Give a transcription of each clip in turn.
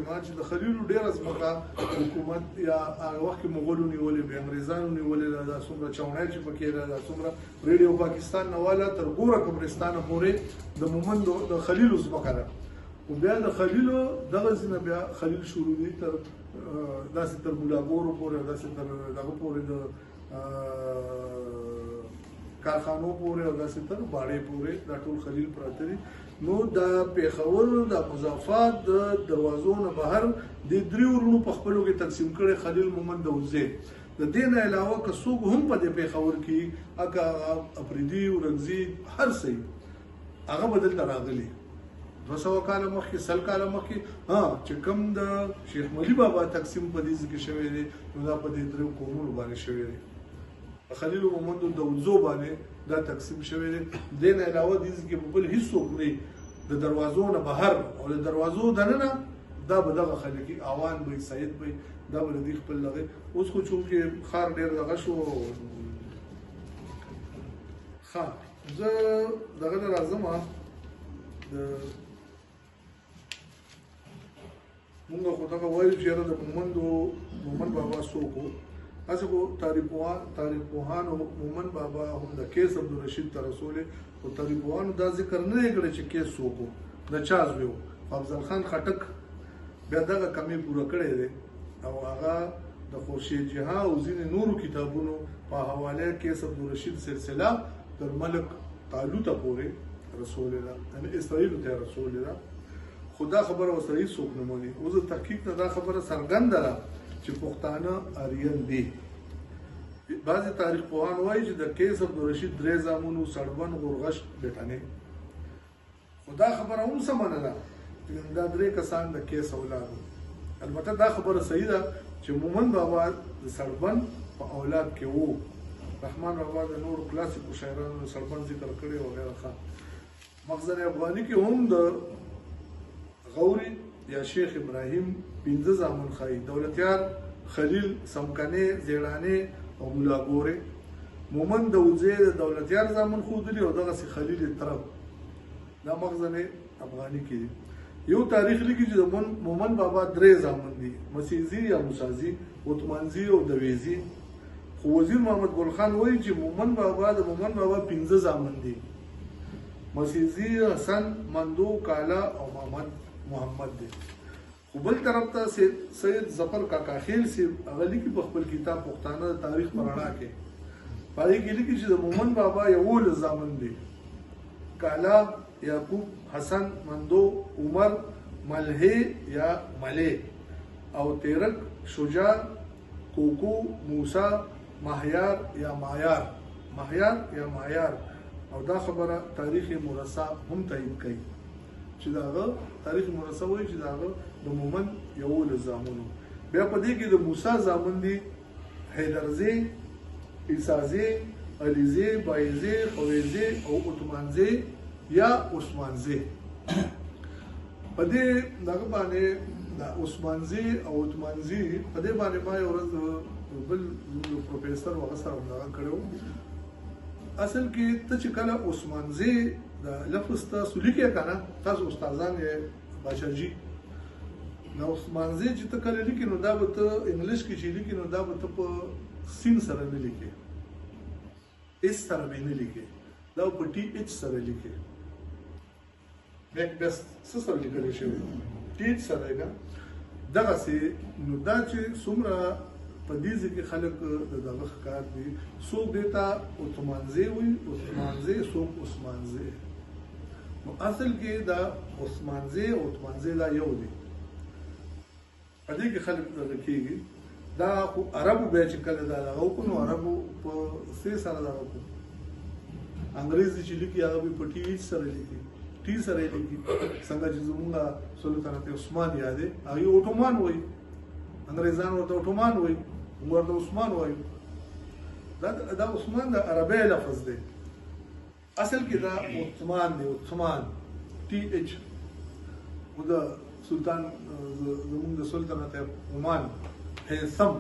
وایم چې د خلیلو ډېره ځمکه حکومت یا هغه وخت کې مغولو نیولې وې، انګریزانو نیولې ده، دا څومره چاونی چې پکې ده، دا څومره ریډیو پاکستان نه والا تر ګوره قبرستانه پورې د مومندو د خلیلو ځمکه ده. او بیا د خلیلو دغه ځینه بیا خلیل شروع دي تر داسې تر بولاګورو پورې، داسې تر دغه پورې د کارخانو پورې او داسې تر باړې پورې دا ټول خلیل پراته دي. نو د پېښور د مضافات د دروازو نه بهر د درې ورونو په خپلو کې تقسیم کړي خلیل، مومند او زید. د دې نه علاوه که څوک هم په دې پېښور کې اکه افریدي اورنګزي هر څه هغه به دلته راغلي 200 کاله مخکې 100 کاله مخکې. چې کوم د شیخ ملي بابا تقسیم په دې ځای کې شوی دی نو دا په دې درې قومونو باندې شوی دی، خلیل او مومندو د وزو باندې دا تقسیم شوی دی. دې نه علاوه دې ځای کې بل هیڅ څوک نه د دروازو نه بهر او د دروازو دننه دا به دغه خلک اوان به سید به دا به دې خپل لغه. اوس خو چونکې خار ډېر دغه شو زه دغه راځم د موږ خو دغه وایو چې د مومند بابا څوک و. هسې خو تاریخ پوهانو مومند بابا هم د کیس عبدالرشید ته رسولې، خو تاریخ پوهانو دا ذکر نه دی کړی چې کیس څوک و، د چا زوی و. افضل خان خټک بیا دغه کمی پوره کړی دی او هغه د خورشید جهان او ځینې نورو کتابونو په حواله کیس عبدالرشید سلسله تر ملک طالوته پورې رسولې ده، یعنې اسرائیلو ته رسولې ده. خو دا خبره اوس هېڅ څوک نه مني. اوس د تحقیق نه دا خبره څرګنده ده چې پښتانه آریان دي. بعضې تاریخ پوهان وایي چې د کیس عبدالرشید 3 زامنو سړبن غورغشت بیټنې، خو دا خبره هم سمه نه ده چې دا 3 کسان د کیس اولاد. البته دا خبره صحیح ده چې مومند بابا د سړبن په اولاد کې وو. رحمان بابا د نورو کلاسیکو شاعرانو د سړبن ذکر کړی وغیره. مخزن افغاني کې هم د غوري یا شیخ ابراهیم 15 زامن ښایي، دولتیار، خلیل، سمکنې، زیړانې او ملاګورې. مومند د وزې د دولتیار زامن ښودلي او دغسې خلیل طرف دا مخزن افغاني کې دي. یو تاریخ لیکي چې د مومند بابا 3 زامن دي، مسیزي یا موسازي، عثمانزي او دویزي. خو وزیر محمد ګل خان وایي چې مومند بابا 15 زامن دي، مسیزي، حسن، مندو، کالا او محمد دی. خو بل طرف ته سید ظفر کاکا خیل سی هغه لیکي په خپل کتاب پښتانه د تاریخ په رڼا کې، په هغې کې لیکي چې د مومند بابا 11 زامن دي، کالا، یعقوب، حسن، مندو، عمر، ملهې یا ملې او تیرک، شجاع، کوکو، موسی، مهیار یا مایار. او دا خبره تاریخ مرصع هم تایید کوي چې داغه تاریخ مرصع وایي چې داغه د مومند 11 زامنو. بیا په دې کې د موسی زامن دي حیدرزي، عیسازي، علیزي، بایزي، خویزي او عثمانزي یا عثمانزي. په دې دغه باندې د عثمانزي او عثمانزي په دې باندې ما یو ورځ بل پروفیسر هغه سره ملاقات کړی. اصل کې ته چې کله عثمانزي د لفظ تاسو لیکئ که نه، تاسو استادان یې بادشاهجي، نو عثمانزي چې ته کله لیکې نو دا به ته انګلیش کې چې لیکې نو دا به ته په سین سره نه لیکې، اس سره به نه لیکې، دا په ټي ایچ سره لیکې. بس څه سره لیکلی شوی ټي ایچ سره که دغسې. نو دا چې څومره په دې ځای کې خلک د دغه ښکار دي، څوک دې ته عثمانزي وایي، عثمانزي، څوک عثمانزي. نو اصل کې دا عثمانزي او عثمانزي دا یو دی. په دې کې خلک دغه کېږي. دا خو عربو بیا چې کله دا دغه وکړو نو عربو په سې سره دغه وکړو. انګریزي چې لیکي هغه به په ټي ایچ سره لیکي، ټي سره یې لیکي. څنګه چې زمونږ سلطنت عثمان یادې هغه اوټومان وایي، انګریزان ورته اوټومان وایي، موږ ورته عثمان وایو. دا عثمان د عربی لفظ دی، اصل کې دا عثمان دی، عثمان ټي ایچ. خو د سلطان زمونږ د سلطنت عمان هیثم،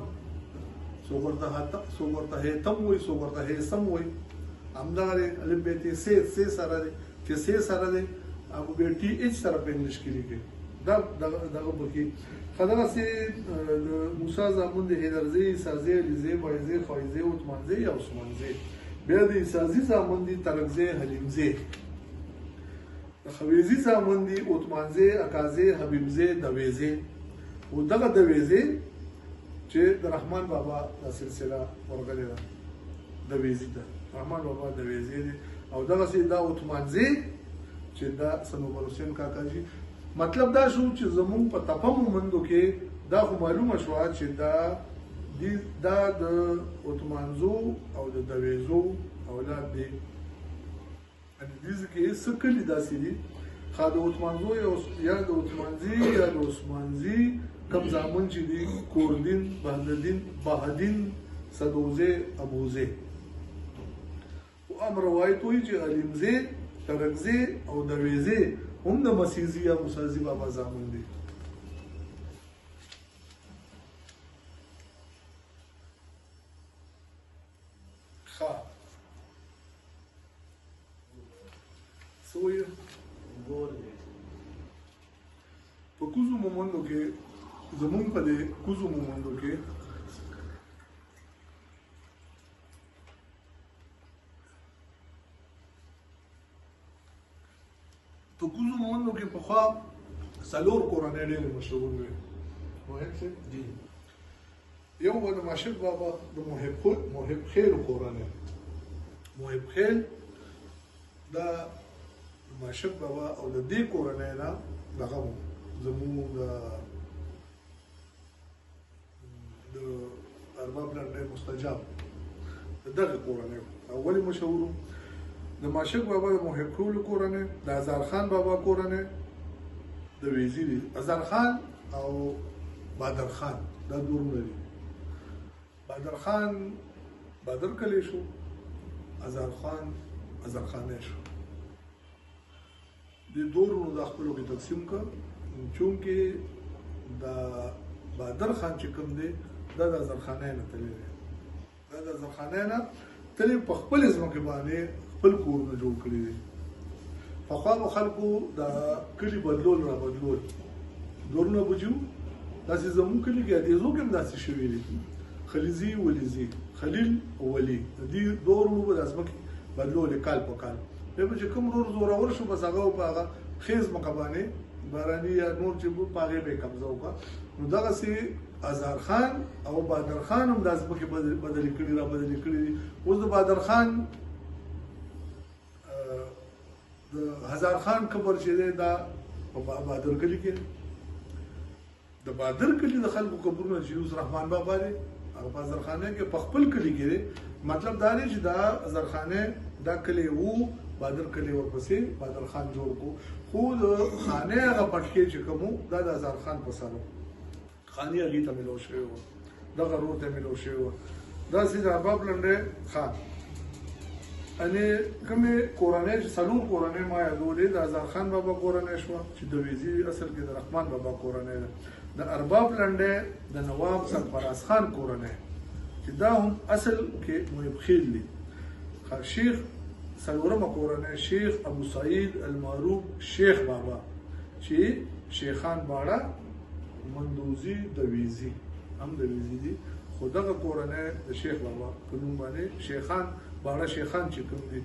څوک ورته هیثم وایي، څوک ورته هیثم وایي. همدغه دی الف بې ت سې سره دی، چې سې سره دی هغه بیا ټي ایچ سره په انګلیش کې لیکي. دغه پکې خدغسې موسی زامن د هیدرزي سازي لیزي بایزي خایزي عثمانزي او عثمانزي بیا د سازي زامن دي ترکزي حلیمزي خویزي زامن دي عثمانزي اکازي حبیبزي دويزي او دغه دويزي چې د رحمان بابا د سلسله ورغلې ده دويزي ده رحمان بابا دويزي دي او دغه سي دا عثمانزي چې دا سنوبر حسین کاکا جی مطلب دا شو چې زمون په تپم مندو کې دا خو معلومه شو چې دا د عثمانزو او د دويزو اولاد دي ان دې کې څه کلی داسې دي خا د عثمانزو یا د عثمانزي یا د عثمانزي کم زامن چې دي کوردین بهدین صدوزه ابوزه او امر روایت وی چې علمزه ترکزه او دويزه هم د مسیزي یا موسی بابا زامن دي ښه سوی په کوزو مومندو کې زمون په دې کوزو مومندو کې په خوا سلور کورنۍ ډېرې مشهور وي محب صاحب جی یو به د ماشد بابا د محب خیل کورنۍ محب خیل دا ماشد بابا او د دې کورنۍ نه دغه زموږ د ارباب لنډۍ مستجاب دغه کورنۍ اولي مشهور د ماشد بابا د محب خیل کورنۍ د هزار خان بابا کورنۍ د وزیری هزار خان او بادر خان دا دورونه دي بادر خان بادر کلی شو هزار خان هزارخانه شو د دورونو د خپلو کې تقسیم کړ چونکې د بادر خان چې کوم دی دا د هزارخانه نه تللی دی دا د هزارخانه نه تللی په خپل ځمکې باندې خپل کورونه جوړ کړي دي پخوا به خلکو د کلي بدلول را بدلول دورونه بجو داسې زموږ کلي کې ادیزو کې هم داسې شوي دي خلیزي ولیزي خلیل او ولی د دې دورونو به د ځمکې بدلولې کال په کال بیا به چې کوم زورور شو بس هغه په هغه خیز ځمکه باندې باراني یا نور چې په هغې به یې قبضه وکړه نو دغسې هزار خان او بادر خان هم دا ځمکې بدلې کړي را بدلې کړي دي اوس د بادر خان د هزار خان قبر چې دی دا په بادر کلي کې د بادر کلي د خلکو قبرونه چې اوس رحمان بابا دی هغه په هزارخانه کې په خپل کلي کې دی مطلب دا دی چې دا هزارخانه دا کلي وو بادر کلي ورپسې بادر خان جوړ کو خو د خانه هغه پټکې چې کومو دا د هزار خان په سر خاني هغې ته ملو شوی وو دغه رور ته ملو شوی وو داسې د ارباب لنډۍ خان انې کومې کورنۍ چې څلور کورنۍ ما یادولې د هزار خان بابا کورنۍ شوه چې د ویزي اصل کې د رحمان بابا کورنۍ ده د ارباب لنډۍ د نواب سرفراز خان کورنۍ چې دا هم اصل کې محب خیل دي شیخ څلورمه کورنۍ شیخ ابو سعید المعروف شیخ بابا چې شیخان باړه مندوزي د ویزي هم د ویزي دي خو دغه کورنۍ د شیخ بابا په نوم باندې شیخان باړه شیخان چې کوم دي